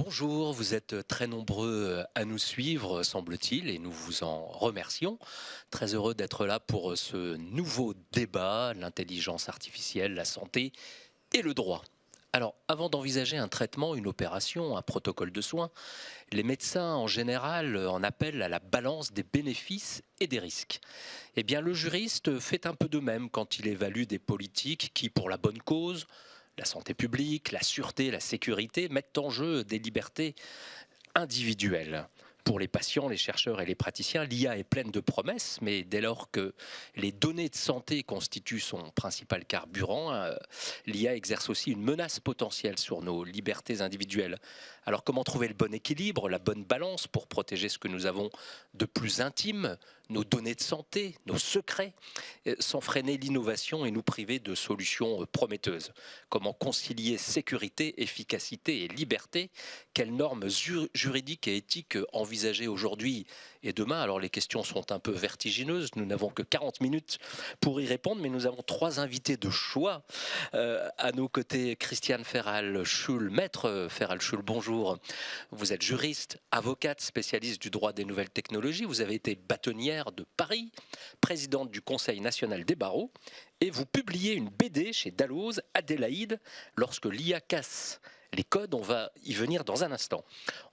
Bonjour, vous êtes très nombreux à nous suivre, semble-t-il, et nous vous en remercions. Très heureux d'être là pour ce nouveau débat, l'intelligence artificielle, la santé et le droit. Alors, avant d'envisager un traitement, une opération, un protocole de soins, les médecins en général en appellent à la balance des bénéfices et des risques. Eh bien, le juriste fait un peu de même quand il évalue des politiques qui, pour la bonne cause, la santé publique, la sûreté, la sécurité, mettent en jeu des libertés individuelles. Pour les patients, les chercheurs et les praticiens, l'IA est pleine de promesses, mais dès lors que les données de santé constituent son principal carburant, l'IA exerce aussi une menace potentielle sur nos libertés individuelles. Alors comment trouver le bon équilibre, la bonne balance pour protéger ce que nous avons de plus intime, nos données de santé, nos secrets, sans freiner l'innovation et nous priver de solutions prometteuses? Comment concilier sécurité, efficacité et liberté? Quelles normes juridiques et éthiques envisager aujourd'hui et demain? Alors les questions sont un peu vertigineuses, nous n'avons que 40 minutes pour y répondre, mais nous avons trois invités de choix. À nos côtés, Christiane Ferral-Schul, maître Ferral-Schul, bonjour. Vous êtes juriste, avocate, spécialiste du droit des nouvelles technologies, vous avez été bâtonnière de Paris, présidente du Conseil national des barreaux, et vous publiez une BD chez Dalloz, Adélaïde, lorsque l'IA casse les codes. On va y venir dans un instant.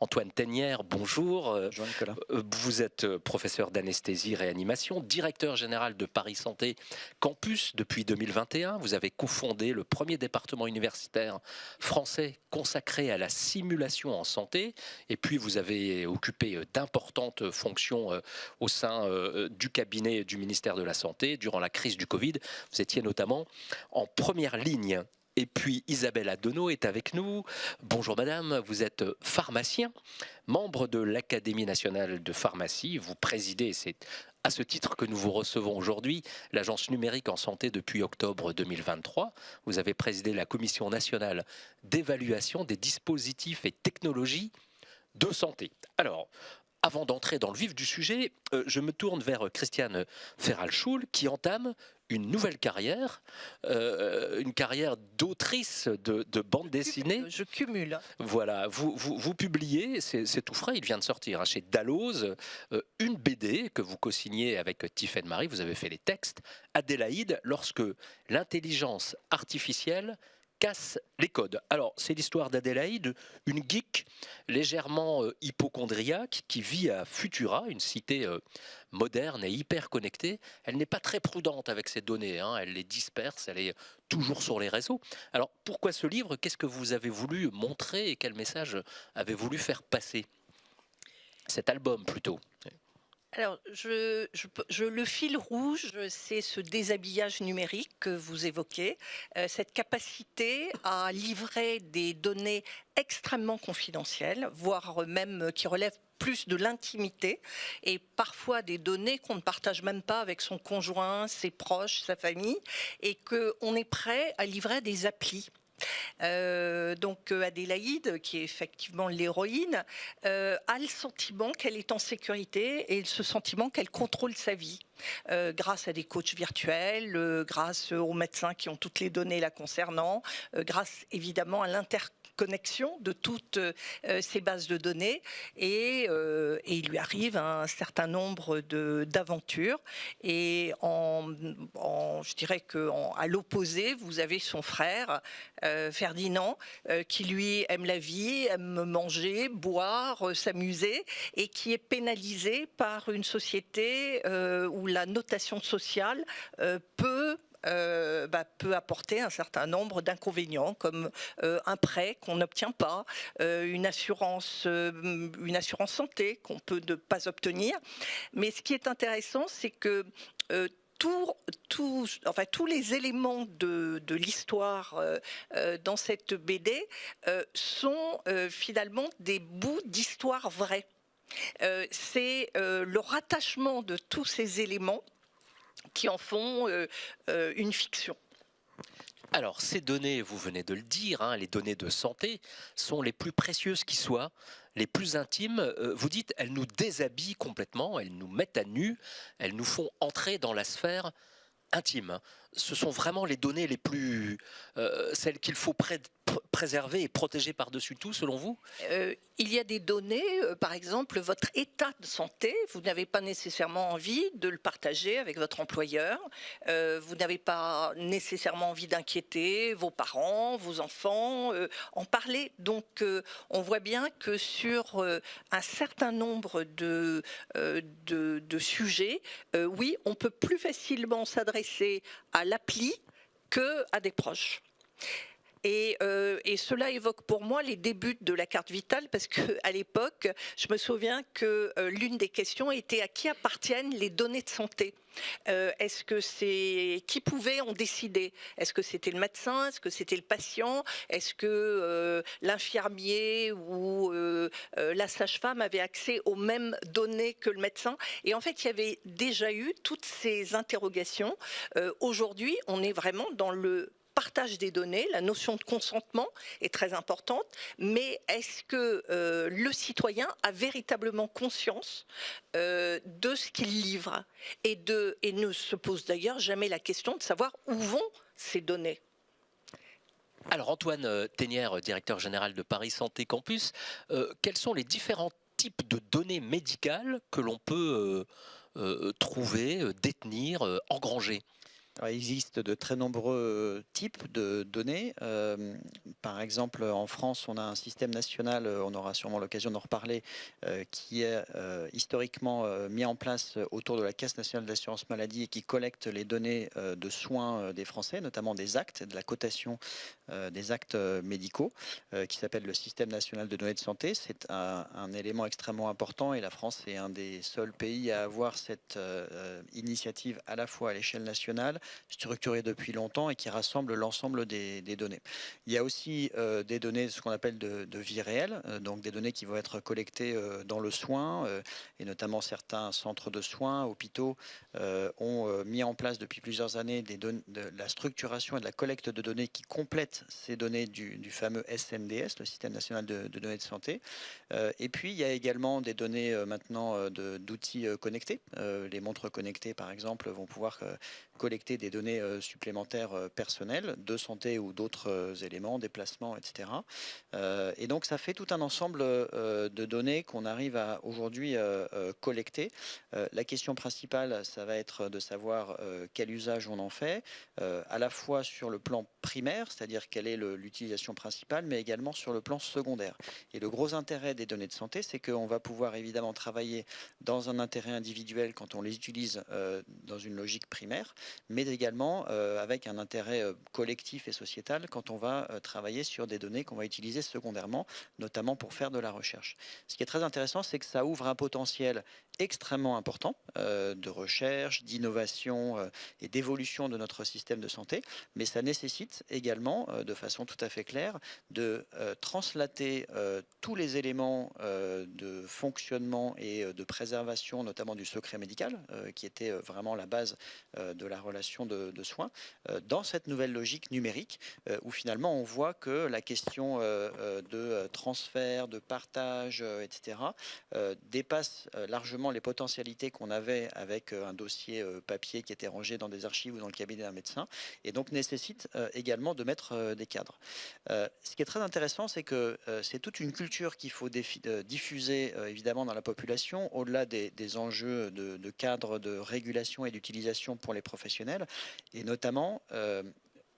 Antoine Tenière, bonjour. Bonjour Nicolas. Vous êtes professeur d'anesthésie-réanimation, directeur général de Paris Santé Campus depuis 2021. Vous avez cofondé le premier département universitaire français consacré à la simulation en santé. Et puis vous avez occupé d'importantes fonctions au sein du cabinet du ministère de la Santé durant la crise du Covid. Vous étiez notamment en première ligne. Et puis Isabelle Adonneau est avec nous. Bonjour madame, vous êtes pharmacien, membre de l'Académie nationale de pharmacie. Vous présidez, c'est à ce titre que nous vous recevons aujourd'hui, l'Agence numérique en santé depuis octobre 2023. Vous avez présidé la Commission nationale d'évaluation des dispositifs et technologies de santé. Alors, avant d'entrer dans le vif du sujet, je me tourne vers Christiane Ferral-Schul qui entame une nouvelle carrière, une carrière d'autrice de bande dessinée. Je cumule. Voilà, vous publiez, c'est tout frais, il vient de sortir chez Dalloz, une BD que vous co-signez avec Tiffaine Marie, vous avez fait les textes, Adélaïde, lorsque l'intelligence artificielle casse les codes. Alors, c'est l'histoire d'Adélaïde, une geek légèrement hypocondriaque qui vit à Futura, une cité moderne et hyper connectée. Elle n'est pas très prudente avec ses données, elle les disperse, elle est toujours sur les réseaux. Alors, pourquoi ce livre? Qu'est-ce que vous avez voulu montrer et quel message avez voulu faire passer? Cet album, plutôt. Alors, le fil rouge, c'est ce déshabillage numérique que vous évoquez, cette capacité à livrer des données extrêmement confidentielles, voire même qui relèvent plus de l'intimité, et parfois des données qu'on ne partage même pas avec son conjoint, ses proches, sa famille, et qu'on est prêt à livrer des applis. Donc Adélaïde, qui est effectivement l'héroïne, a le sentiment qu'elle est en sécurité et ce sentiment qu'elle contrôle sa vie. Grâce à des coachs virtuels, grâce aux médecins qui ont toutes les données la concernant, grâce évidemment à l'interconnexion de toutes ces bases de données, et il lui arrive un certain nombre d'aventures. Et je dirais qu'à l'opposé, vous avez son frère Ferdinand, qui lui aime la vie, aime manger, boire, s'amuser, et qui est pénalisé par une société où la notation sociale peut apporter un certain nombre d'inconvénients, comme un prêt qu'on n'obtient pas, une assurance santé qu'on peut ne pas obtenir. Mais ce qui est intéressant, c'est que tous les éléments de l'histoire dans cette BD sont finalement des bouts d'histoire vraie. C'est le rattachement de tous ces éléments qui en font une fiction. Alors, ces données, vous venez de le dire, les données de santé sont les plus précieuses qui soient, les plus intimes. Vous dites, elles nous déshabillent complètement, elles nous mettent à nu, elles nous font entrer dans la sphère intime. ce sont vraiment les données les plus, celles qu'il faut préserver et protéger par-dessus tout, selon vous? Il y a des données, par exemple, votre état de santé, vous n'avez pas nécessairement envie de le partager avec votre employeur, vous n'avez pas nécessairement envie d'inquiéter vos parents, vos enfants, en parler. Donc, on voit bien que sur un certain nombre de sujets, oui, on peut plus facilement s'adresser à l'appli qu'à des proches. Et cela évoque pour moi les débuts de la carte vitale, parce qu'à l'époque, je me souviens que l'une des questions était à qui appartiennent les données de santé. Est-ce que c'est qui pouvait en décider? Est-ce que c'était le médecin? Est-ce que c'était le patient? Est-ce que l'infirmier ou la sage-femme avait accès aux mêmes données que le médecin? Et en fait, il y avait déjà eu toutes ces interrogations. Aujourd'hui, on est vraiment dans le partage des données, la notion de consentement est très importante, mais est-ce que le citoyen a véritablement conscience de ce qu'il livre et ne se pose d'ailleurs jamais la question de savoir où vont ces données? Alors Antoine Tenière, directeur général de Paris Santé Campus, quels sont les différents types de données médicales que l'on peut trouver, détenir, engranger? Alors, il existe de très nombreux types de données. Par exemple, en France, on a un système national, on aura sûrement l'occasion d'en reparler, qui est historiquement mis en place autour de la Caisse nationale d'assurance maladie et qui collecte les données de soins des Français, notamment des actes, de la cotation des actes médicaux, qui s'appelle le système national de données de santé. C'est un élément extrêmement important et la France est un des seuls pays à avoir cette initiative à la fois à l'échelle nationale, structurée depuis longtemps et qui rassemble l'ensemble des données. Il y a aussi des données, ce qu'on appelle de vie réelle, donc des données qui vont être collectées dans le soin, et notamment certains centres de soins, hôpitaux, ont mis en place depuis plusieurs années de la structuration et de la collecte de données qui complètent ces données du fameux SNDS, le système national de données de santé. Et puis il y a également des données maintenant d'outils connectés. Les montres connectées, par exemple, vont pouvoir collecter des données supplémentaires personnelles de santé ou d'autres éléments, déplacements, etc. Et donc ça fait tout un ensemble de données qu'on arrive à aujourd'hui collecter. La question principale, ça va être de savoir quel usage on en fait, à la fois sur le plan primaire, c'est-à-dire quelle est l'utilisation principale, mais également sur le plan secondaire. Et le gros intérêt des données de santé, c'est qu'on va pouvoir évidemment travailler dans un intérêt individuel quand on les utilise dans une logique primaire, mais également avec un intérêt collectif et sociétal quand on va travailler sur des données qu'on va utiliser secondairement, notamment pour faire de la recherche. Ce qui est très intéressant, c'est que ça ouvre un potentiel extrêmement important de recherche, d'innovation et d'évolution de notre système de santé, mais ça nécessite également, de façon tout à fait claire, de translater tous les éléments de fonctionnement et de préservation, notamment du secret médical, qui était vraiment la base de la relation de soins, dans cette nouvelle logique numérique, où finalement on voit que la question de transfert, de partage, etc., dépasse largement les potentialités qu'on avait avec un dossier papier qui était rangé dans des archives ou dans le cabinet d'un médecin, et donc nécessite également de mettre des cadres. Ce qui est très intéressant, c'est que c'est toute une culture qu'il faut diffuser évidemment dans la population, au-delà des enjeux de cadre, de régulation et d'utilisation pour les professionnels, et notamment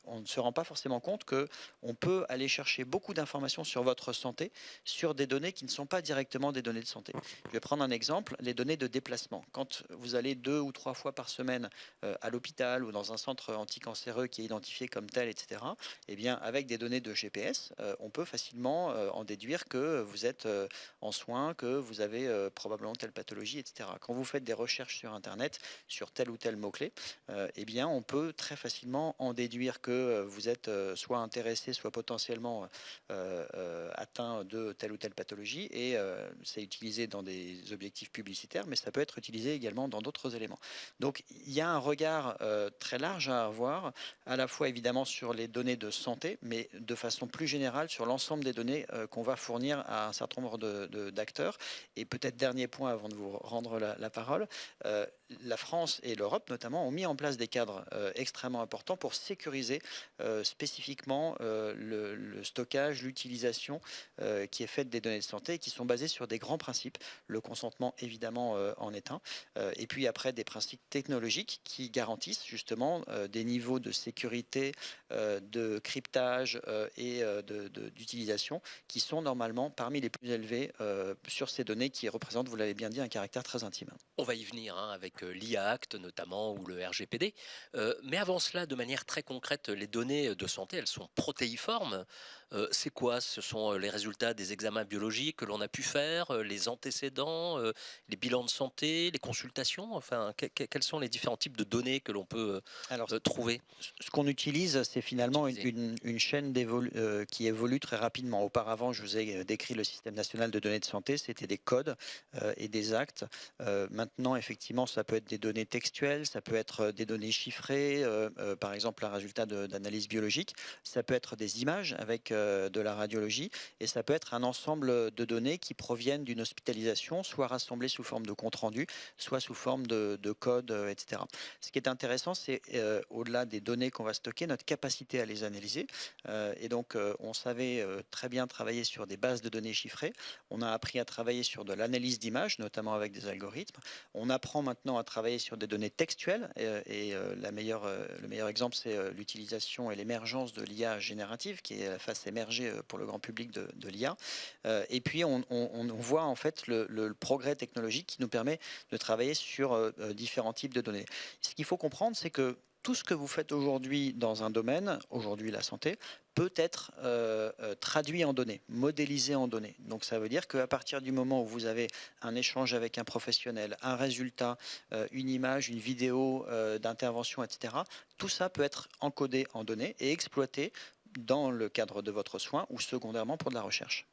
on ne se rend pas forcément compte qu'on peut aller chercher beaucoup d'informations sur votre santé sur des données qui ne sont pas directement des données de santé. Je vais prendre un exemple, les données de déplacement. Quand vous allez 2 ou 3 fois par semaine à l'hôpital ou dans un centre anticancéreux qui est identifié comme tel, etc., eh bien, avec des données de GPS, on peut facilement en déduire que vous êtes en soins, que vous avez probablement telle pathologie, etc. Quand vous faites des recherches sur Internet sur tel ou tel mot-clé, eh bien, on peut très facilement en déduire que que vous êtes soit intéressé, soit potentiellement atteint de telle ou telle pathologie, et c'est utilisé dans des objectifs publicitaires, mais ça peut être utilisé également dans d'autres éléments. Donc il y a un regard très large à avoir, à la fois évidemment sur les données de santé, mais de façon plus générale sur l'ensemble des données qu'on va fournir à un certain nombre d'acteurs. Et peut-être dernier point avant de vous rendre la parole, la France et l'Europe notamment ont mis en place des cadres extrêmement importants pour sécuriser spécifiquement le stockage, l'utilisation qui est faite des données de santé, et qui sont basées sur des grands principes. Le consentement évidemment en est un, et puis après des principes technologiques qui garantissent justement des niveaux de sécurité, de cryptage et d'utilisation qui sont normalement parmi les plus élevés sur ces données qui représentent, vous l'avez bien dit, un caractère très intime. On va y venir avec l'IA Act notamment ou le RGPD. Mais avant cela, de manière très concrète, les données de santé, elles sont protéiformes. C'est quoi? Ce sont les résultats des examens biologiques que l'on a pu faire, les antécédents, les bilans de santé, les consultations. Enfin, quels sont les différents types de données que l'on peut trouver? Ce qu'on utilise, c'est finalement une chaîne qui évolue très rapidement. Auparavant, je vous ai décrit le système national de données de santé, c'était des codes et des actes. Maintenant, effectivement, ça peut être des données textuelles, ça peut être des données chiffrées, par exemple un résultat d'analyse biologique, ça peut être des images avec de la radiologie, et ça peut être un ensemble de données qui proviennent d'une hospitalisation, soit rassemblées sous forme de compte rendu, soit sous forme de code, etc. Ce qui est intéressant, c'est au-delà des données qu'on va stocker, notre capacité à les analyser. Et donc, on savait très bien travailler sur des bases de données chiffrées. On a appris à travailler sur de l'analyse d'images, notamment avec des algorithmes. On apprend maintenant à travailler sur des données textuelles, et le meilleur exemple, c'est l'utilisation et l'émergence de l'IA générative, qui est la face émergée pour le grand public de l'IA. Et puis, on voit en fait le progrès technologique qui nous permet de travailler sur différents types de données. Ce qu'il faut comprendre, c'est que tout ce que vous faites aujourd'hui dans un domaine, aujourd'hui la santé, peut être traduit en données, modélisé en données. Donc ça veut dire qu'à partir du moment où vous avez un échange avec un professionnel, un résultat, une image, une vidéo d'intervention, etc., tout ça peut être encodé en données et exploité dans le cadre de votre soin ou secondairement pour de la recherche.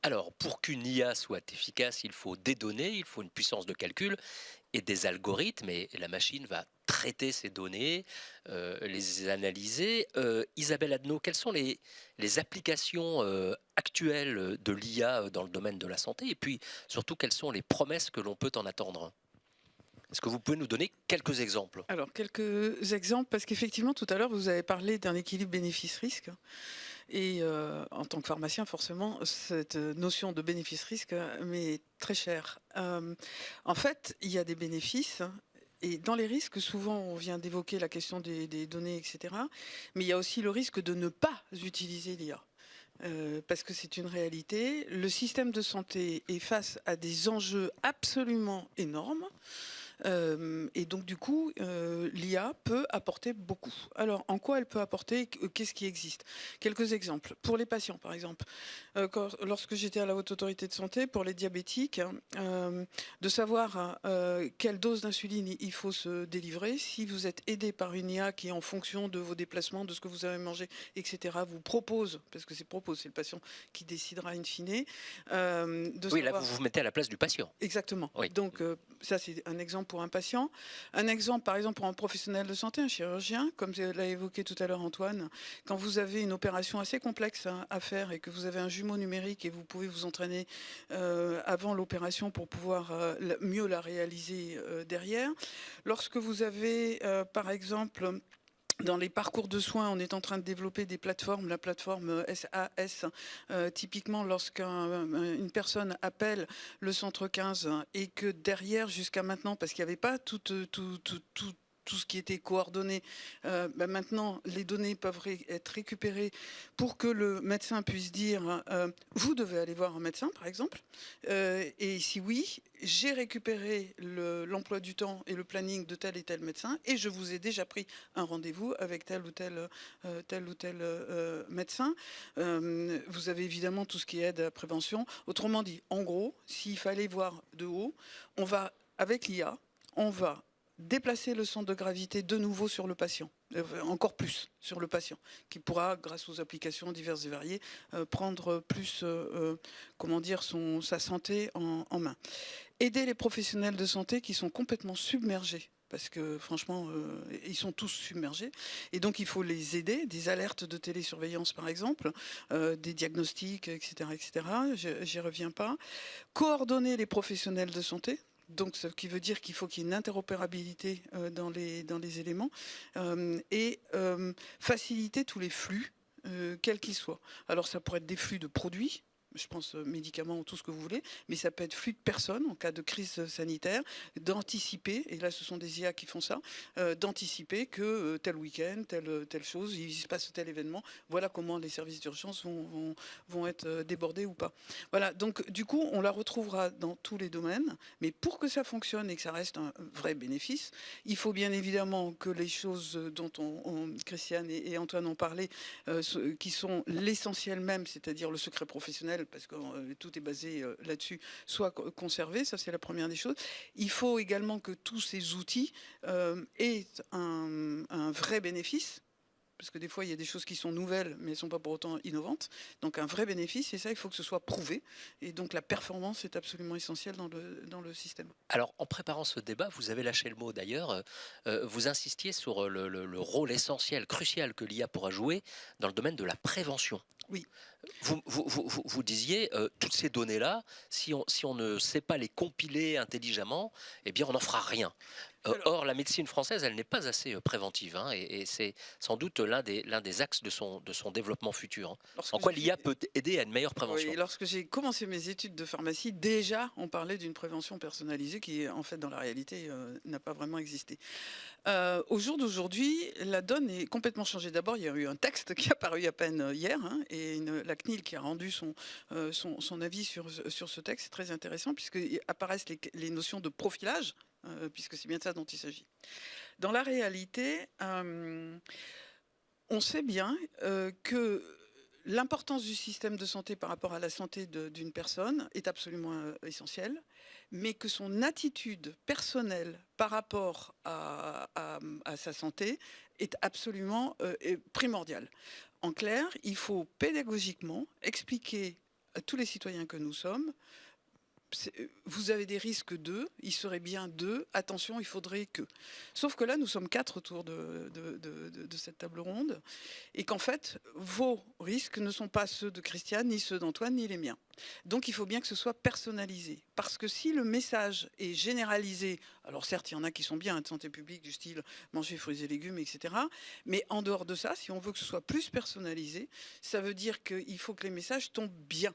Alors, pour qu'une IA soit efficace, il faut des données, il faut une puissance de calcul et des algorithmes, et la machine va traiter ces données, les analyser. Isabelle Adno, quelles sont les applications actuelles de l'IA dans le domaine de la santé, et puis surtout quelles sont les promesses que l'on peut en attendre? Est-ce que vous pouvez nous donner quelques exemples? Alors, quelques exemples, parce qu'effectivement, tout à l'heure, vous avez parlé d'un équilibre bénéfice-risque. Et en tant que pharmacien, forcément, cette notion de bénéfice-risque m'est très chère. En fait, il y a des bénéfices. Et dans les risques, souvent, on vient d'évoquer la question des données, etc. Mais il y a aussi le risque de ne pas utiliser l'IA. Parce que c'est une réalité. Le système de santé est face à des enjeux absolument énormes. Et donc, du coup, l'IA peut apporter beaucoup. Alors, en quoi elle peut apporter? Qu'est-ce qui existe? Quelques exemples. Pour les patients, par exemple. Lorsque j'étais à la Haute Autorité de Santé, pour les diabétiques, de savoir quelle dose d'insuline il faut se délivrer. Si vous êtes aidé par une IA qui, en fonction de vos déplacements, de ce que vous avez mangé, etc., vous propose, parce que c'est le patient qui décidera in fine. Oui, savoir... là, vous vous mettez à la place du patient. Exactement. Oui. Donc, ça, c'est un exemple pour un patient. Un exemple, par exemple, pour un professionnel de santé, un chirurgien, comme l'a évoqué tout à l'heure Antoine, quand vous avez une opération assez complexe à faire et que vous avez un jumeau numérique et vous pouvez vous entraîner avant l'opération pour pouvoir mieux la réaliser derrière. Lorsque vous avez, par exemple... Dans les parcours de soins, on est en train de développer des plateformes, la plateforme SAS, typiquement lorsqu'une personne appelle le centre 15 et que derrière, jusqu'à maintenant, parce qu'il n'y avait pas tout ce qui était coordonné, maintenant les données peuvent être récupérées pour que le médecin puisse dire vous devez aller voir un médecin par exemple, et si oui, j'ai récupéré l'emploi du temps et le planning de tel et tel médecin et je vous ai déjà pris un rendez-vous avec tel ou tel médecin. Vous avez évidemment tout ce qui aide à la prévention. Autrement dit, en gros, s'il fallait voir de haut, on va avec l'IA, on va déplacer le centre de gravité de nouveau sur le patient. encore plus sur le patient, qui pourra, grâce aux applications diverses et variées, prendre plus, sa santé en main. Aider les professionnels de santé qui sont complètement submergés, parce que franchement, ils sont tous submergés. Et donc, il faut les aider, des alertes de télésurveillance, par exemple, des diagnostics, etc. etc. J'y reviens pas. Coordonner les professionnels de santé. Donc, ce qui veut dire qu'il faut qu'il y ait une interopérabilité dans les éléments et faciliter tous les flux, quels qu'ils soient. Alors, ça pourrait être des flux de produits, je pense médicaments ou tout ce que vous voulez, mais ça peut être flux de personnes en cas de crise sanitaire, d'anticiper, et là ce sont des IA qui font ça, d'anticiper que tel week-end, telle chose, il se passe tel événement, voilà comment les services d'urgence vont être débordés ou pas. Voilà, donc du coup on la retrouvera dans tous les domaines, mais pour que ça fonctionne et que ça reste un vrai bénéfice, il faut bien évidemment que les choses dont Christiane et Antoine ont parlé, qui sont l'essentiel même, c'est-à-dire le secret professionnel, parce que tout est basé là-dessus, soit conservé, ça c'est la première des choses. Il faut également que tous ces outils aient un vrai bénéfice, parce que des fois il y a des choses qui sont nouvelles, mais elles ne sont pas pour autant innovantes. Donc un vrai bénéfice, et ça il faut que ce soit prouvé. Et donc la performance est absolument essentielle dans le système. Alors, en préparant ce débat, vous avez lâché le mot d'ailleurs, vous insistiez sur le rôle essentiel, crucial que l'IA pourra jouer dans le domaine de la prévention. Oui. Vous disiez, toutes ces données-là, si on ne sait pas les compiler intelligemment, eh bien on n'en fera rien. Or, la médecine française, elle n'est pas assez préventive, hein, et c'est sans doute l'un des axes de son développement futur. Hein. En quoi l'IA peut aider à une meilleure prévention? Oui, lorsque j'ai commencé mes études de pharmacie, déjà on parlait d'une prévention personnalisée qui, en fait, dans la réalité, n'a pas vraiment existé. Au jour d'aujourd'hui, la donne est complètement changée. D'abord, il y a eu un texte qui est apparu à peine hier, hein, et la CNIL qui a rendu son avis sur ce texte. C'est très intéressant puisque apparaissent les notions de profilage, puisque c'est bien de ça dont il s'agit. Dans la réalité, on sait bien que l'importance du système de santé par rapport à la santé d'une personne est absolument essentielle, mais que son attitude personnelle par rapport à sa santé est absolument primordiale. En clair, il faut pédagogiquement expliquer à tous les citoyens que nous sommes: vous avez des risques il serait bien attention, il faudrait que. Sauf que là, nous sommes 4 autour de cette table ronde, et qu'en fait, vos risques ne sont pas ceux de Christiane, ni ceux d'Antoine, ni les miens. Donc il faut bien que ce soit personnalisé. Parce que si le message est généralisé, alors certes, il y en a qui sont bien, de santé publique, du style manger fruits et légumes, etc. Mais en dehors de ça, si on veut que ce soit plus personnalisé, ça veut dire qu'il faut que les messages tombent bien.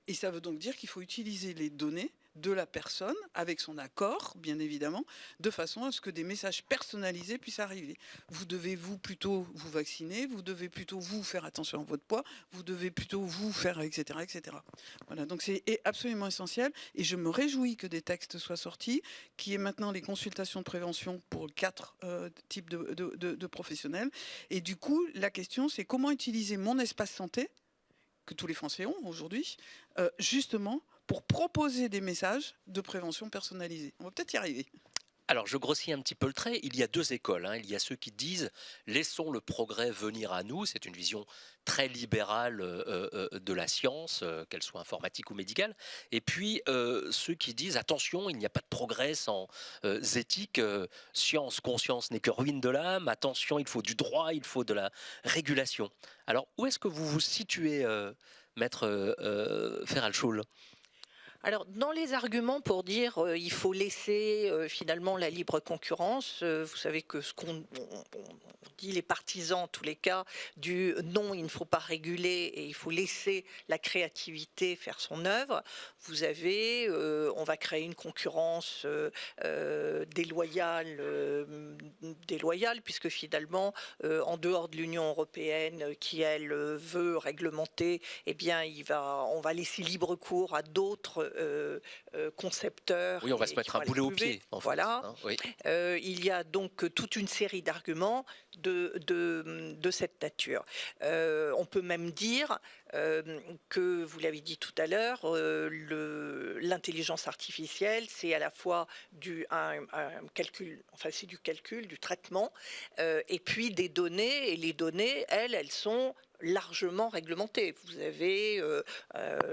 Et ça veut donc dire qu'il faut utiliser les données de la personne, avec son accord, bien évidemment, de façon à ce que des messages personnalisés puissent arriver. Vous devez plutôt vous vacciner, vous devez plutôt faire attention à votre poids, vous devez plutôt faire, etc., etc. Voilà, donc c'est absolument essentiel, et je me réjouis que des textes soient sortis, qui est maintenant les consultations de prévention pour 4 types de professionnels. Et du coup, la question, c'est comment utiliser mon espace santé, que tous les Français ont aujourd'hui, justement pour proposer des messages de prévention personnalisés. On va peut-être y arriver. Alors, je grossis un petit peu le trait. Il y a 2 écoles. Hein. Il y a ceux qui disent « laissons le progrès venir à nous ». C'est une vision très libérale de la science, qu'elle soit informatique ou médicale. Et puis, ceux qui disent « attention, il n'y a pas de progrès sans éthique. Science, conscience n'est que ruine de l'âme. Attention, il faut du droit, il faut de la régulation ». Alors, où est-ce que vous vous situez, Maître Feralchoul ? Alors, dans les arguments pour dire il faut laisser finalement la libre concurrence, vous savez que ce qu'on dit les partisans, en tous les cas, du non, il ne faut pas réguler et il faut laisser la créativité faire son œuvre. Vous avez, on va créer une concurrence déloyale, puisque finalement, en dehors de l'Union européenne, qui elle veut réglementer, eh bien, on va laisser libre cours à d'autres concepteurs. Oui, on va se mettre un boulet au pied, en fait. Voilà. Hein, oui. Il y a donc toute une série d'arguments de cette nature. On peut même dire que, vous l'avez dit tout à l'heure, l'intelligence artificielle, c'est à la fois un calcul, enfin c'est du calcul, du traitement, et puis des données, et les données, elles sont largement réglementées. Vous avez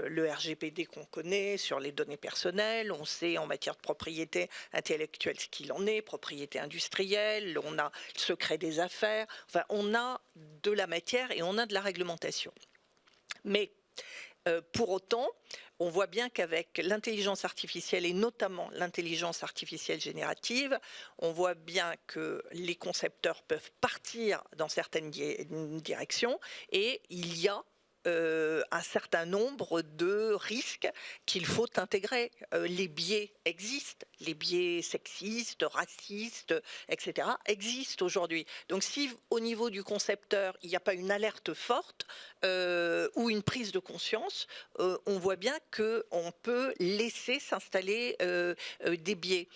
le RGPD qu'on connaît sur les données personnelles, on sait en matière de propriété intellectuelle ce qu'il en est, propriété industrielle, on a le secret des affaires, enfin on a de la matière et on a de la réglementation. Mais pour autant, on voit bien qu'avec l'intelligence artificielle et notamment l'intelligence artificielle générative, on voit bien que les concepteurs peuvent partir dans certaines directions et il y a un certain nombre de risques qu'il faut intégrer. Les biais existent, les biais sexistes, racistes, etc. existent aujourd'hui. Donc si au niveau du concepteur, il n'y a pas une alerte forte ou une prise de conscience, on voit bien qu'on peut laisser s'installer des biais.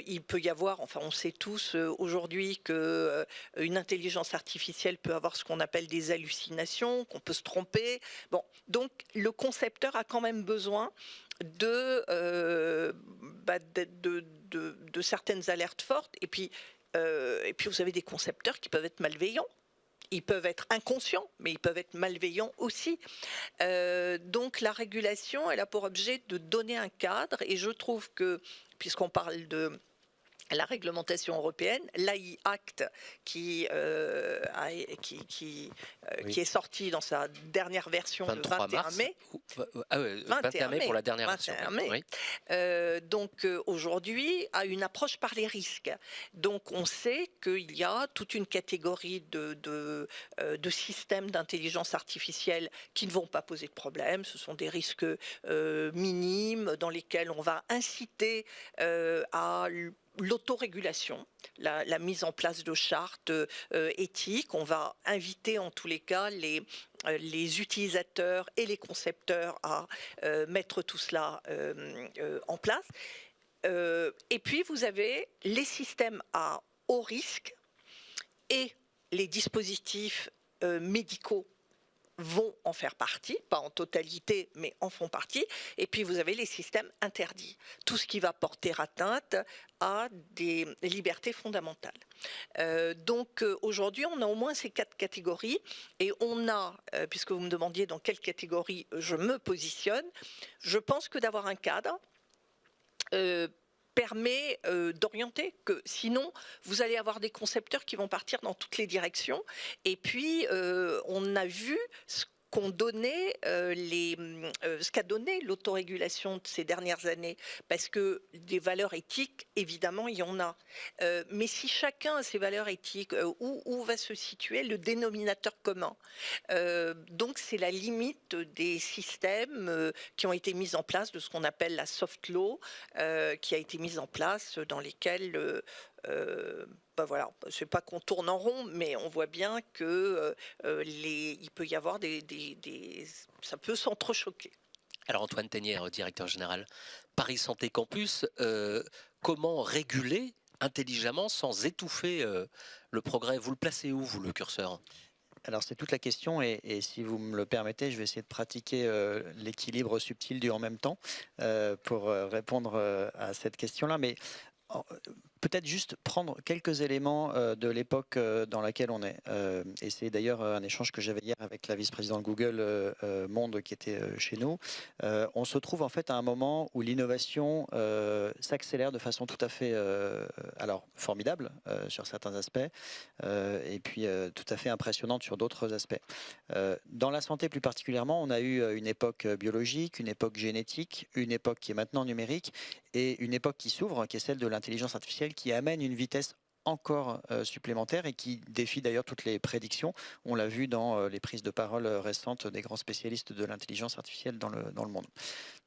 Il peut y avoir, enfin on sait tous aujourd'hui qu'une intelligence artificielle peut avoir ce qu'on appelle des hallucinations, qu'on peut se tromper. Bon, donc le concepteur a quand même besoin de certaines alertes fortes. Et puis vous avez des concepteurs qui peuvent être malveillants. Ils peuvent être inconscients, mais ils peuvent être malveillants aussi. Donc la régulation, elle a pour objet de donner un cadre, et je trouve que, puisqu'on parle de la réglementation européenne, l'AI Act qui est sorti dans sa dernière version le 21 mai. 21 mai pour la dernière version. 21 mai. Oui. Donc aujourd'hui, a une approche par les risques. Donc on sait qu'il y a toute une catégorie de systèmes d'intelligence artificielle qui ne vont pas poser de problème. Ce sont des risques minimes dans lesquels on va inciter à l'autorégulation, la mise en place de chartes éthiques. On va inviter en tous les cas les utilisateurs et les concepteurs à mettre tout cela en place. Et puis vous avez les systèmes à haut risque et les dispositifs médicaux vont en faire partie, pas en totalité, mais en font partie. Et puis vous avez les systèmes interdits, tout ce qui va porter atteinte à des libertés fondamentales. Donc aujourd'hui, on a au moins ces 4 catégories, et on a, puisque vous me demandiez dans quelle catégorie je me positionne, je pense que d'avoir un cadre permet d'orienter, que sinon vous allez avoir des concepteurs qui vont partir dans toutes les directions. Et puis on a vu ce qu'a donné l'autorégulation de ces dernières années, parce que des valeurs éthiques, évidemment, il y en a. Mais si chacun a ses valeurs éthiques, où va se situer le dénominateur commun? Donc c'est la limite des systèmes qui ont été mis en place, de ce qu'on appelle la soft law, qui a été mise en place, dans lesquels voilà, c'est pas qu'on tourne en rond, mais on voit bien que il peut y avoir ça peut s'entrechoquer. Alors Antoine Tenière, directeur général Paris Santé Campus, comment réguler intelligemment sans étouffer le progrès? Vous le placez où, vous, le curseur? Alors c'est toute la question, et si vous me le permettez, je vais essayer de pratiquer l'équilibre subtil du en même temps pour répondre à cette question-là. Mais peut-être juste prendre quelques éléments de l'époque dans laquelle on est. Et c'est d'ailleurs un échange que j'avais hier avec la vice-présidente Google Monde qui était chez nous. On se trouve en fait à un moment où l'innovation s'accélère de façon tout à fait alors formidable sur certains aspects et puis tout à fait impressionnante sur d'autres aspects. Dans la santé plus particulièrement, on a eu une époque biologique, une époque génétique, une époque qui est maintenant numérique, et une époque qui s'ouvre, qui est celle de l'intelligence artificielle, qui amène une vitesse encore supplémentaire et qui défie d'ailleurs toutes les prédictions. On l'a vu dans les prises de parole récentes des grands spécialistes de l'intelligence artificielle dans le monde.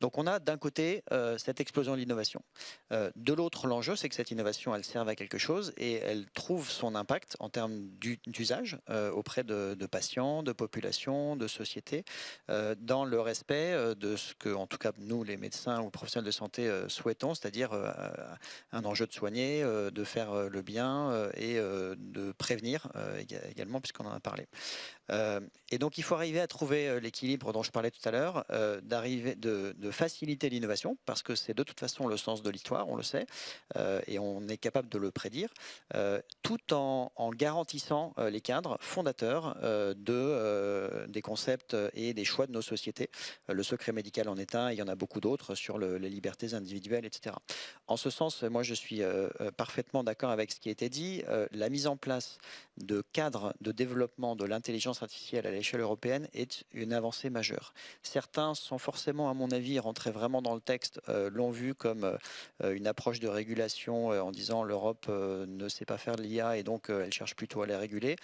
Donc on a d'un côté cette explosion de l'innovation. De l'autre, l'enjeu, c'est que cette innovation, elle serve à quelque chose et elle trouve son impact en termes d'usage auprès de patients, de populations, de sociétés, dans le respect de ce que, en tout cas, nous, les médecins ou professionnels de santé, souhaitons, c'est-à-dire un enjeu de soigner, de faire le bien et de prévenir également, puisqu'on en a parlé. Et donc, il faut arriver à trouver l'équilibre dont je parlais tout à l'heure, d'arriver de faciliter l'innovation, parce que c'est de toute façon le sens de l'histoire, on le sait, et on est capable de le prédire, tout en garantissant les cadres fondateurs des concepts et des choix de nos sociétés. Le secret médical en est un, il y en a beaucoup d'autres sur les libertés individuelles, etc. En ce sens, moi, je suis parfaitement d'accord avec ce qui a été dit. La mise en place de cadres de développement de l'intelligence artificielle à l'échelle européenne est une avancée majeure. Certains, sans forcément, à mon avis, rentrer vraiment dans le texte, l'ont vu comme une approche de régulation en disant l'Europe ne sait pas faire de l'IA et donc elle cherche plutôt à les réguler.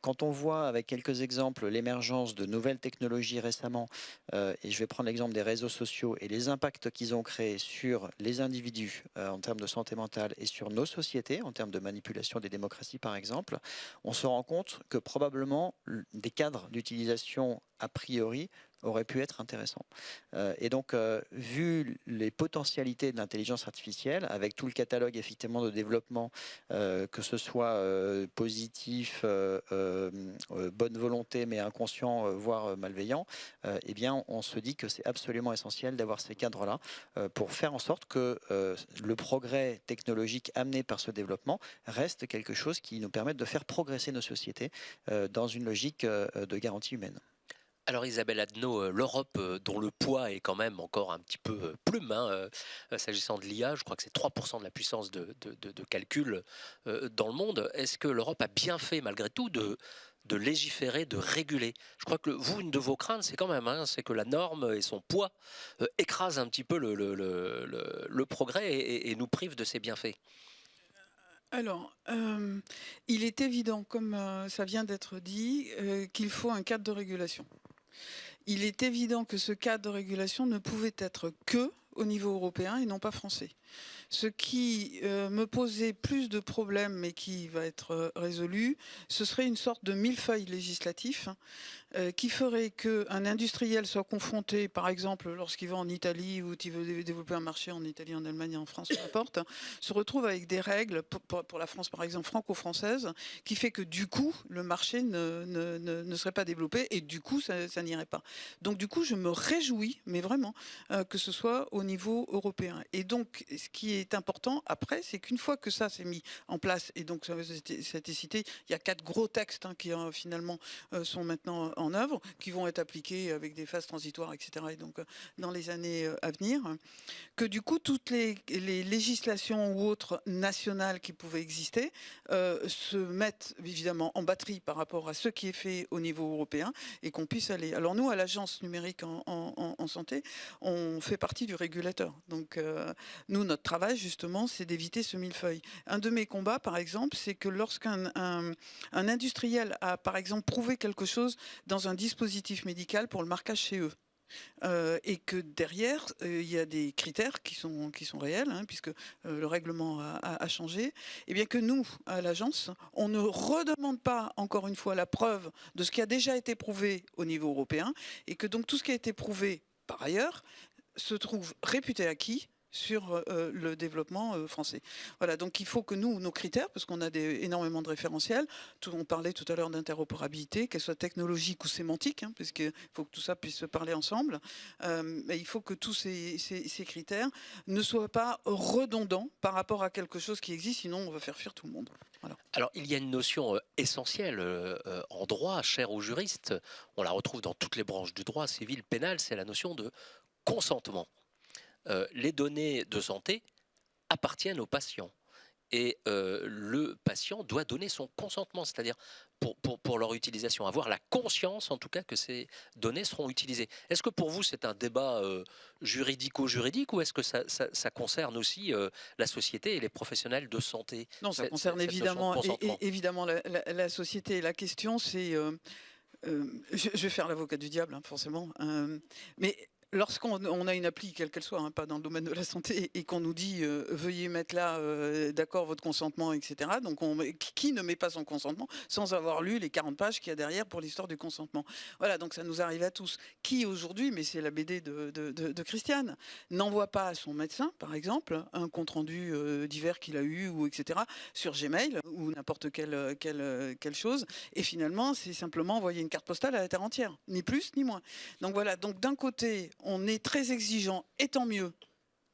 Quand on voit avec quelques exemples l'émergence de nouvelles technologies récemment, et je vais prendre l'exemple des réseaux sociaux et les impacts qu'ils ont créés sur les individus en termes de santé mentale et sur nos sociétés en termes de manipulation des démocraties par exemple, on se rend compte que probablement des cadres d'utilisation a priori aurait pu être intéressant. Et donc, vu les potentialités de l'intelligence artificielle, avec tout le catalogue effectivement de développement, que ce soit positif, bonne volonté, mais inconscient, voire malveillant, eh bien, on se dit que c'est absolument essentiel d'avoir ces cadres-là pour faire en sorte que le progrès technologique amené par ce développement reste quelque chose qui nous permette de faire progresser nos sociétés dans une logique de garantie humaine. Alors Isabelle Adneau, l'Europe, dont le poids est quand même encore un petit peu plume, s'agissant de l'IA, je crois que c'est 3% de la puissance de calcul dans le monde. Est-ce que l'Europe a bien fait malgré tout de légiférer, de réguler? Je crois que vous, une de vos craintes, c'est quand même, c'est que la norme et son poids écrasent un petit peu le progrès et nous privent de ses bienfaits. Alors, il est évident, comme ça vient d'être dit, qu'il faut un cadre de régulation. Il est évident que ce cadre de régulation ne pouvait être que au niveau européen et non pas français. Ce qui me posait plus de problèmes, mais qui va être résolu, ce serait une sorte de millefeuille législatif qui ferait qu'un industriel soit confronté, par exemple, lorsqu'il va en Italie ou qu'il veut développer un marché en Italie, en Allemagne, en France, peu importe, se retrouve avec des règles, pour la France par exemple, franco-française, qui fait que du coup, le marché ne serait pas développé et du coup, ça n'irait pas. Donc du coup, je me réjouis, mais vraiment, que ce soit au niveau européen. Et donc, ce qui est important après, c'est qu'une fois que ça s'est mis en place, et donc ça a été cité, il y a 4 gros textes qui finalement sont maintenant en œuvre, qui vont être appliqués avec des phases transitoires, etc. Et donc dans les années à venir, que du coup toutes les législations ou autres nationales qui pouvaient exister se mettent évidemment en batterie par rapport à ce qui est fait au niveau européen et qu'on puisse aller. Alors nous, à l'Agence numérique en santé, on fait partie du régulateur. Donc nous, notre travail justement, c'est d'éviter ce millefeuille. Un de mes combats, par exemple, c'est que lorsqu'un industriel a par exemple prouvé quelque chose dans un dispositif médical pour le marquage CE, et que derrière, il y a des critères qui sont réels, puisque le règlement a changé, et bien que nous, à l'agence, on ne redemande pas encore une fois la preuve de ce qui a déjà été prouvé au niveau européen, et que donc tout ce qui a été prouvé par ailleurs se trouve réputé acquis sur le développement français. Voilà, donc il faut que nous, nos critères, parce qu'on a énormément de référentiels, on parlait tout à l'heure d'interopérabilité, qu'elle soit technologique ou sémantique, puisqu'il faut que tout ça puisse se parler ensemble, mais il faut que tous ces critères ne soient pas redondants par rapport à quelque chose qui existe, sinon on va faire fuir tout le monde. Voilà. Alors, il y a une notion essentielle en droit, chère aux juristes, on la retrouve dans toutes les branches du droit civil, pénal, c'est la notion de consentement. Les données de santé appartiennent aux patients. et le patient doit donner son consentement, c'est-à-dire pour leur utilisation, avoir la conscience en tout cas que ces données seront utilisées. Est-ce que pour vous c'est un débat juridico-juridique ou est-ce que ça concerne aussi la société et les professionnels de santé? Non, ça cette- concerne cette notion de évidemment, consentement. évidemment la société. La question, c'est, je vais faire l'avocat du diable, hein, forcément, mais lorsqu'on a une appli, quelle qu'elle soit, hein, pas dans le domaine de la santé, et qu'on nous dit veuillez mettre là, d'accord, votre consentement, etc. Donc qui ne met pas son consentement sans avoir lu les 40 pages qu'il y a derrière pour l'histoire du consentement? Voilà, donc ça nous arrive à tous. Qui aujourd'hui, mais c'est la BD de Christiane, n'envoie pas à son médecin, par exemple, un compte rendu divers qu'il a eu, ou etc., sur Gmail ou n'importe quelle chose, et finalement c'est simplement envoyer une carte postale à la terre entière, ni plus ni moins. Donc voilà, donc d'un côté on est très exigeant, et tant mieux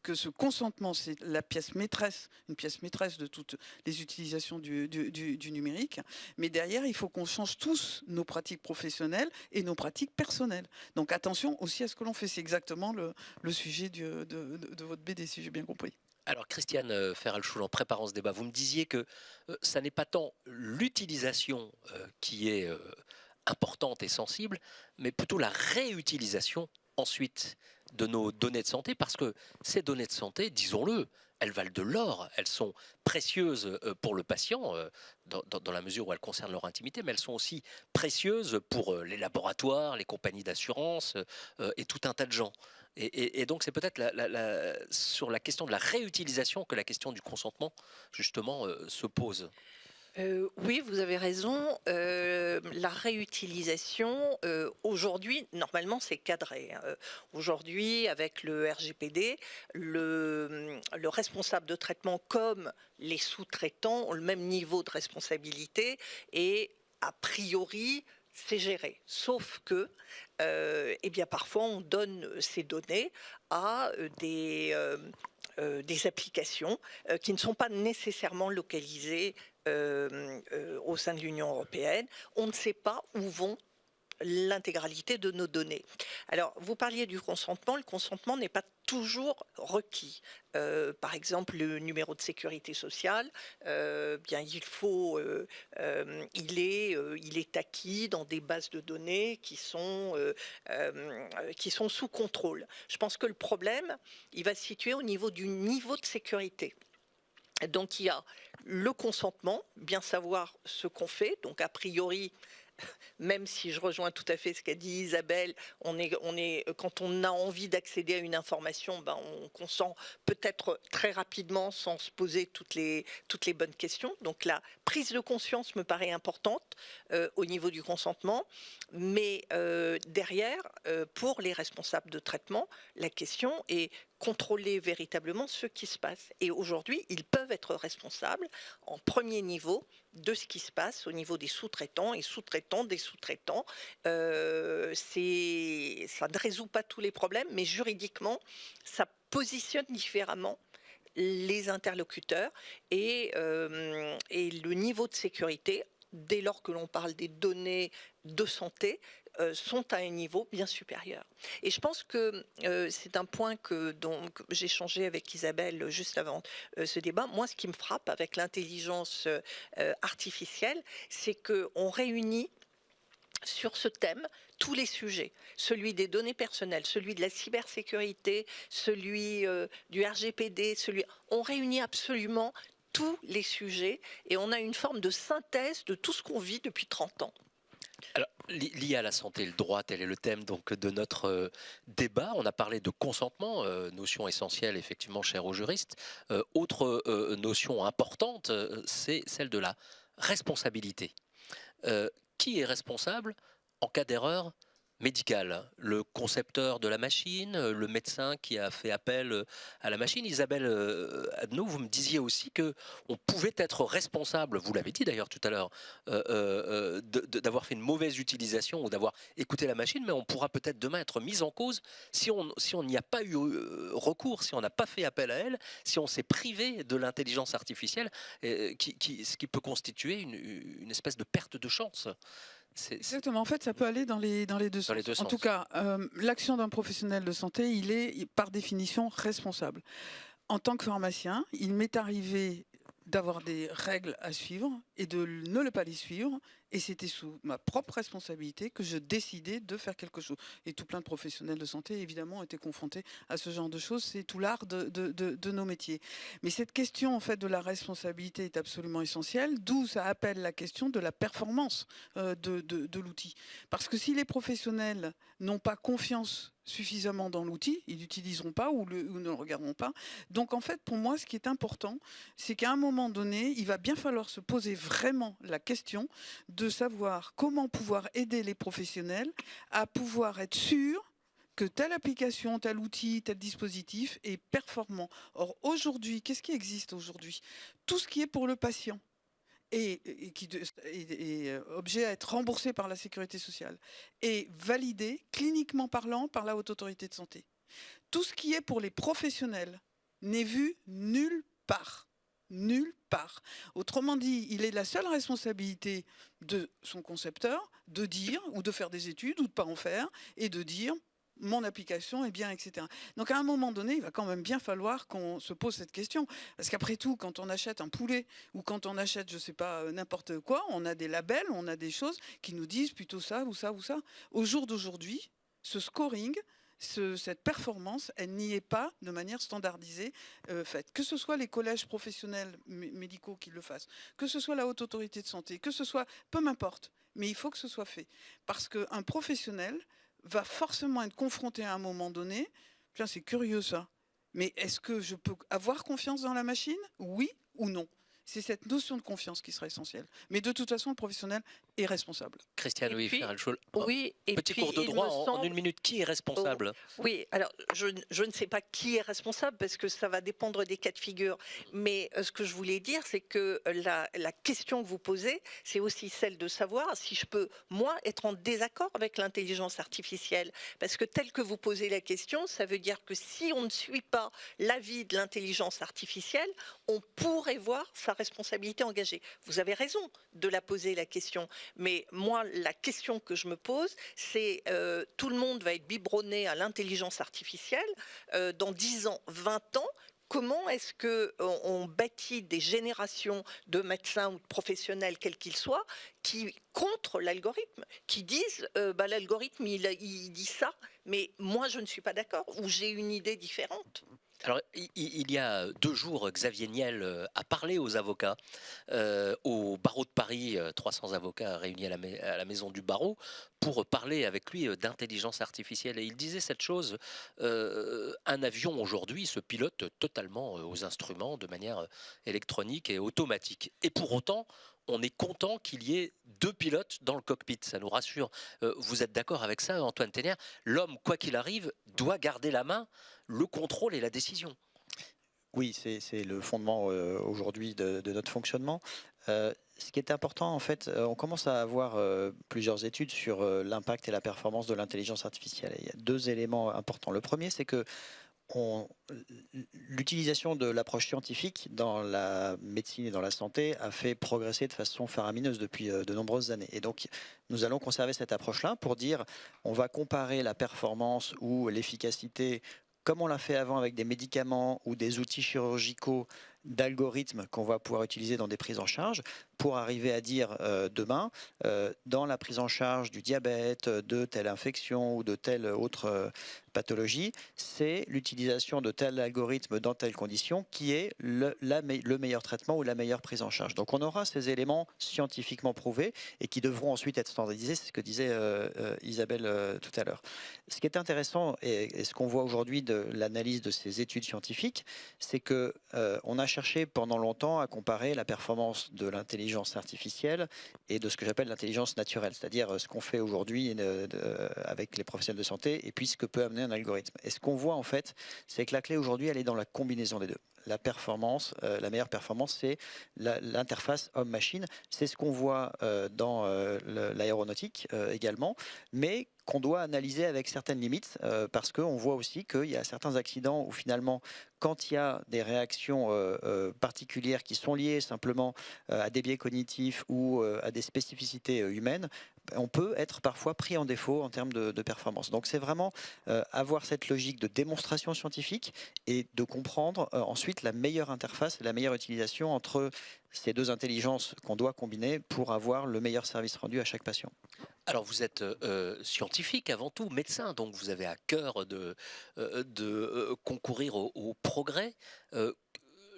que ce consentement, c'est la pièce maîtresse, une pièce maîtresse de toutes les utilisations du numérique. Mais derrière, il faut qu'on change tous nos pratiques professionnelles et nos pratiques personnelles. Donc attention aussi à ce que l'on fait. C'est exactement le sujet de votre BD, si j'ai bien compris. Alors Christiane Ferralchoul, en préparant ce débat, vous me disiez que ça n'est pas tant l'utilisation qui est importante et sensible, mais plutôt la réutilisation ensuite de nos données de santé, parce que ces données de santé, disons-le, elles valent de l'or, elles sont précieuses pour le patient, dans la mesure où elles concernent leur intimité, mais elles sont aussi précieuses pour les laboratoires, les compagnies d'assurance et tout un tas de gens. Et donc c'est peut-être sur la question de la réutilisation que la question du consentement, justement, se pose. Oui, vous avez raison. La réutilisation, aujourd'hui, normalement, c'est cadré, hein. Aujourd'hui, avec le RGPD, le responsable de traitement comme les sous-traitants ont le même niveau de responsabilité et, a priori, c'est géré. Sauf que, eh bien, parfois, on donne ces données à des applications qui ne sont pas nécessairement localisées au sein de l'Union européenne. On ne sait pas où vont l'intégralité de nos données. Alors, vous parliez du consentement. Le consentement n'est pas toujours requis. Par exemple, le numéro de sécurité sociale, bien, il est acquis dans des bases de données qui sont sous contrôle. Je pense que le problème, il va se situer au niveau du niveau de sécurité. Donc, il y a le consentement, bien savoir ce qu'on fait. Donc, a priori, même si je rejoins tout à fait ce qu'a dit Isabelle, quand on a envie d'accéder à une information, ben on consent peut-être très rapidement sans se poser toutes les bonnes questions. Donc la prise de conscience me paraît importante au niveau du consentement. Mais derrière, pour les responsables de traitement, la question est contrôler véritablement ce qui se passe. Et aujourd'hui, ils peuvent être responsables en premier niveau de ce qui se passe au niveau des sous-traitants et sous-traitants des sous-traitants. Ça ne résout pas tous les problèmes, mais juridiquement, ça positionne différemment les interlocuteurs et le niveau de sécurité, dès lors que l'on parle des données de santé, sont à un niveau bien supérieur. Et je pense que c'est un point dont j'ai échangé avec Isabelle juste avant ce débat. Moi, ce qui me frappe avec l'intelligence artificielle, c'est qu'on réunit sur ce thème tous les sujets, celui des données personnelles, celui de la cybersécurité, celui du RGPD, on réunit absolument tous les sujets et on a une forme de synthèse de tout ce qu'on vit depuis 30 ans. Alors, lié à la santé et le droit, tel est le thème donc de notre débat. On a parlé de consentement, notion essentielle effectivement chère aux juristes. Autre notion importante, c'est celle de la responsabilité. Qui est responsable en cas d'erreur médicale? Le concepteur de la machine, le médecin qui a fait appel à la machine? Isabelle Adneau, vous me disiez aussi que on pouvait être responsable, vous l'avez dit d'ailleurs tout à l'heure, d'avoir fait une mauvaise utilisation ou d'avoir écouté la machine, mais on pourra peut-être demain être mis en cause si on n'y a pas eu recours, si on n'a pas fait appel à elle, si on s'est privé de l'intelligence artificielle, ce qui peut constituer une espèce de perte de chance. Exactement. En fait, ça peut aller dans les deux sens. En tout cas, l'action d'un professionnel de santé, il est par définition responsable. En tant que pharmacien, il m'est arrivé d'avoir des règles à suivre et de ne pas les suivre. Et c'était sous ma propre responsabilité que je décidais de faire quelque chose. Et tout plein de professionnels de santé, évidemment, étaient confrontés à ce genre de choses. C'est tout l'art de nos métiers. Mais cette question, en fait, de la responsabilité est absolument essentielle, d'où ça appelle la question de la performance de l'outil. Parce que si les professionnels n'ont pas confiance suffisamment dans l'outil, ils l'utiliseront pas ou ne le regarderont pas. Donc, en fait, pour moi, ce qui est important, c'est qu'à un moment donné, il va bien falloir se poser vraiment la question de savoir comment pouvoir aider les professionnels à pouvoir être sûrs que telle application, tel outil, tel dispositif est performant. Or, aujourd'hui, qu'est-ce qui existe aujourd'hui? Tout ce qui est pour le patient et qui est objet à être remboursé par la sécurité sociale et validé cliniquement parlant par la Haute Autorité de Santé. Tout ce qui est pour les professionnels n'est vu nulle part. Nulle part. Autrement dit, il est la seule responsabilité de son concepteur de dire, ou de faire des études, ou de ne pas en faire, et de dire mon application est bien, etc. Donc à un moment donné, il va quand même bien falloir qu'on se pose cette question. Parce qu'après tout, quand on achète un poulet, ou quand on achète, je ne sais pas, n'importe quoi, on a des labels, on a des choses qui nous disent plutôt ça, ou ça, ou ça. Au jour d'aujourd'hui, ce scoring, cette performance, elle n'y est pas de manière standardisée faite. Que ce soit les collèges professionnels médicaux qui le fassent, que ce soit la Haute Autorité de Santé, que ce soit, peu m'importe, mais il faut que ce soit fait. Parce qu'un professionnel va forcément être confronté à un moment donné, tiens, c'est curieux ça, mais est-ce que je peux avoir confiance dans la machine? Oui ou non? C'est cette notion de confiance qui sera essentielle. Mais de toute façon, le professionnel est responsable. Christiane Louis Ferrel-Scholl. Oui, et Petit puis, cours de droit en une minute. Qui est responsable? Oui, alors je ne sais pas qui est responsable parce que ça va dépendre des cas de figure. Mais ce que je voulais dire, c'est que la question que vous posez, c'est aussi celle de savoir si je peux, moi, être en désaccord avec l'intelligence artificielle. Parce que tel que vous posez la question, ça veut dire que si on ne suit pas l'avis de l'intelligence artificielle, on pourrait voir sa responsabilité engagée. Vous avez raison de la poser, la question. Mais moi, la question que je me pose, c'est tout le monde va être biberonné à l'intelligence artificielle dans 10 ans, 20 ans. Comment est-ce qu'on bâtit des générations de médecins ou de professionnels, quels qu'ils soient, qui contre l'algorithme, qui disent l'algorithme il dit ça, mais moi je ne suis pas d'accord, ou j'ai une idée différente. Alors, il y a 2 jours, Xavier Niel a parlé aux avocats au barreau de Paris, 300 avocats réunis à la maison du barreau, pour parler avec lui d'intelligence artificielle. Et il disait cette chose, un avion aujourd'hui se pilote totalement aux instruments de manière électronique et automatique. Et pour autant, on est content qu'il y ait 2 pilotes dans le cockpit, ça nous rassure. Vous êtes d'accord avec ça, Antoine Thénière? L'homme, quoi qu'il arrive, doit garder la main, le contrôle et la décision. Oui, c'est le fondement aujourd'hui de notre fonctionnement. Ce qui est important, en fait, on commence à avoir plusieurs études sur l'impact et la performance de l'intelligence artificielle. Et il y a 2 éléments importants. Le premier, c'est que l'utilisation de l'approche scientifique dans la médecine et dans la santé a fait progresser de façon faramineuse depuis de nombreuses années. Et donc, nous allons conserver cette approche-là pour dire on va comparer la performance ou l'efficacité comme on l'a fait avant avec des médicaments ou des outils chirurgicaux d'algorithmes qu'on va pouvoir utiliser dans des prises en charge pour arriver à dire demain, dans la prise en charge du diabète, de telle infection ou de telle autre pathologie, c'est l'utilisation de tel algorithme dans telle condition qui est le meilleur traitement ou la meilleure prise en charge. Donc on aura ces éléments scientifiquement prouvés et qui devront ensuite être standardisés, c'est ce que disait Isabelle tout à l'heure. Ce qui est intéressant et ce qu'on voit aujourd'hui de l'analyse de ces études scientifiques, c'est que on a cherché pendant longtemps à comparer la performance de l'intelligence artificielle et de ce que j'appelle l'intelligence naturelle, c'est-à-dire ce qu'on fait aujourd'hui avec les professionnels de santé et puis ce que peut amener un algorithme. Et ce qu'on voit en fait, c'est que la clé aujourd'hui, elle est dans la combinaison des deux. La performance, la meilleure performance, c'est l'interface homme-machine. C'est ce qu'on voit dans l'aéronautique également, mais qu'on doit analyser avec certaines limites, parce qu'on voit aussi qu'il y a certains accidents où finalement, quand il y a des réactions particulières qui sont liées simplement à des biais cognitifs ou à des spécificités humaines, on peut être parfois pris en défaut en termes de performance. Donc c'est vraiment avoir cette logique de démonstration scientifique et de comprendre ensuite la meilleure interface et la meilleure utilisation entre ces deux intelligences qu'on doit combiner pour avoir le meilleur service rendu à chaque patient. Alors vous êtes scientifique avant tout, médecin, donc vous avez à cœur de concourir au progrès.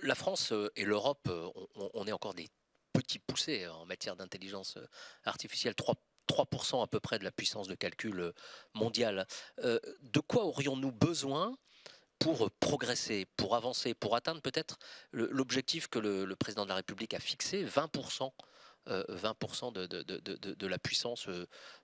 La France et l'Europe, on est encore des petits poussés en matière d'intelligence artificielle, 3% à peu près de la puissance de calcul mondiale. De quoi aurions-nous besoin pour progresser, pour avancer, pour atteindre peut-être l'objectif que le président de la République a fixé, 20%, 20% de la puissance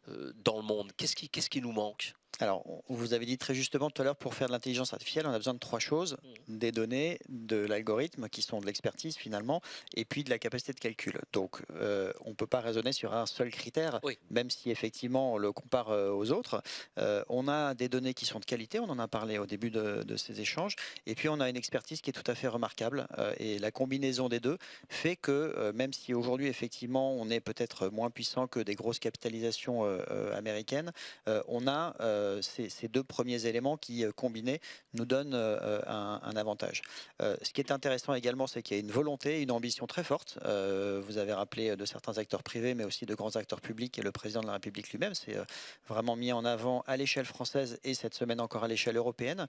dans le monde. Qu'est-ce qui nous manque ? Alors, vous avez dit très justement tout à l'heure, pour faire de l'intelligence artificielle, on a besoin de 3 choses, des données, de l'algorithme, qui sont de l'expertise finalement, et puis de la capacité de calcul. Donc, on ne peut pas raisonner sur un seul critère, Oui. même si effectivement on le compare aux autres. On a des données qui sont de qualité, on en a parlé au début de ces échanges, et puis on a une expertise qui est tout à fait remarquable, et la combinaison des deux fait que, même si aujourd'hui effectivement on est peut-être moins puissant que des grosses capitalisations américaines, on a ces deux premiers éléments qui, combinés, nous donnent un avantage. Ce qui est intéressant également, c'est qu'il y a une volonté, une ambition très forte. Vous avez rappelé de certains acteurs privés, mais aussi de grands acteurs publics et le président de la République lui-même. C'est vraiment mis en avant à l'échelle française et cette semaine encore à l'échelle européenne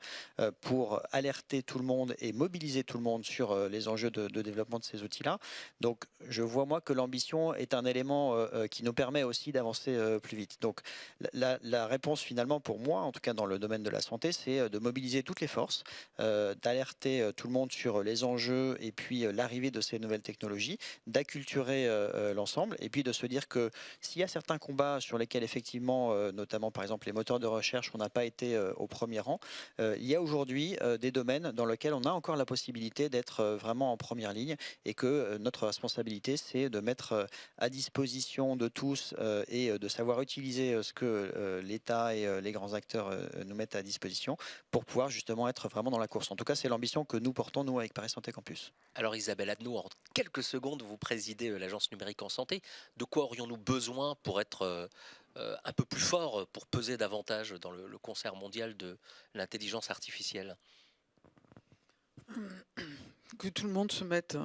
pour alerter tout le monde et mobiliser tout le monde sur les enjeux de développement de ces outils-là. Donc, je vois moi que l'ambition est un élément qui nous permet aussi d'avancer plus vite. Donc, la réponse finalement pour moi, en tout cas dans le domaine de la santé, c'est de mobiliser toutes les forces, d'alerter tout le monde sur les enjeux et puis l'arrivée de ces nouvelles technologies, d'acculturer l'ensemble et puis de se dire que s'il y a certains combats sur lesquels effectivement, notamment par exemple les moteurs de recherche, on n'a pas été au premier rang, il y a aujourd'hui des domaines dans lesquels on a encore la possibilité d'être vraiment en première ligne et que notre responsabilité, c'est de mettre à disposition de tous et de savoir utiliser ce que l'État et les grands acteurs nous mettent à disposition pour pouvoir justement être vraiment dans la course. En tout cas, c'est l'ambition que nous portons, nous, avec Paris Santé Campus. Alors Isabelle Adneau, en quelques secondes, vous présidez l'Agence numérique en santé. De quoi aurions-nous besoin pour être un peu plus fort, pour peser davantage dans le concert mondial de l'intelligence artificielle ? Que tout le monde se mette,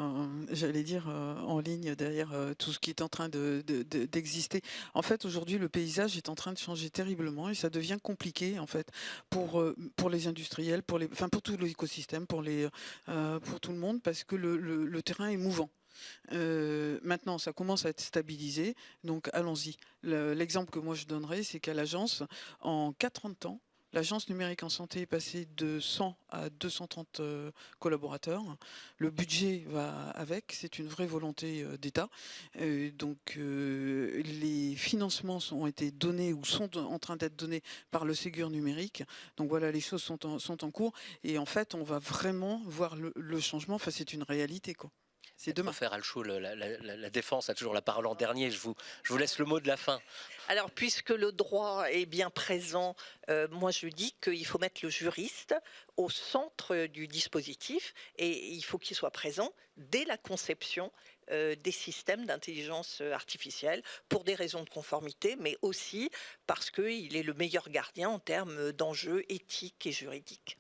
j'allais dire, en ligne derrière tout ce qui est en train d'exister. En fait, aujourd'hui, le paysage est en train de changer terriblement et ça devient compliqué, en fait, pour les industriels, pour pour tout l'écosystème, pour tout le monde, parce que le terrain est mouvant. Maintenant, ça commence à être stabilisé, donc allons-y. L'exemple que moi je donnerais, c'est qu'à l'agence, en 4 ans de temps, l'agence numérique en santé est passée de 100 à 230 collaborateurs. Le budget va avec, c'est une vraie volonté d'État. Donc les financements ont été donnés ou sont en train d'être donnés par le Ségur numérique. Donc voilà, les choses sont en cours. Et en fait, on va vraiment voir le changement. Enfin, c'est une réalité, quoi. C'est demain. Faire Alchou, la défense a toujours la parole en dernier. Je vous laisse le mot de la fin. Alors, puisque le droit est bien présent, moi je dis qu'il faut mettre le juriste au centre du dispositif et il faut qu'il soit présent dès la conception des systèmes d'intelligence artificielle pour des raisons de conformité, mais aussi parce qu'il est le meilleur gardien en termes d'enjeux éthiques et juridiques.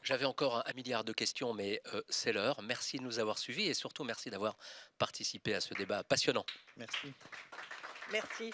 J'avais encore un milliard de questions, mais c'est l'heure. Merci de nous avoir suivis et surtout merci d'avoir participé à ce débat passionnant. Merci. Merci.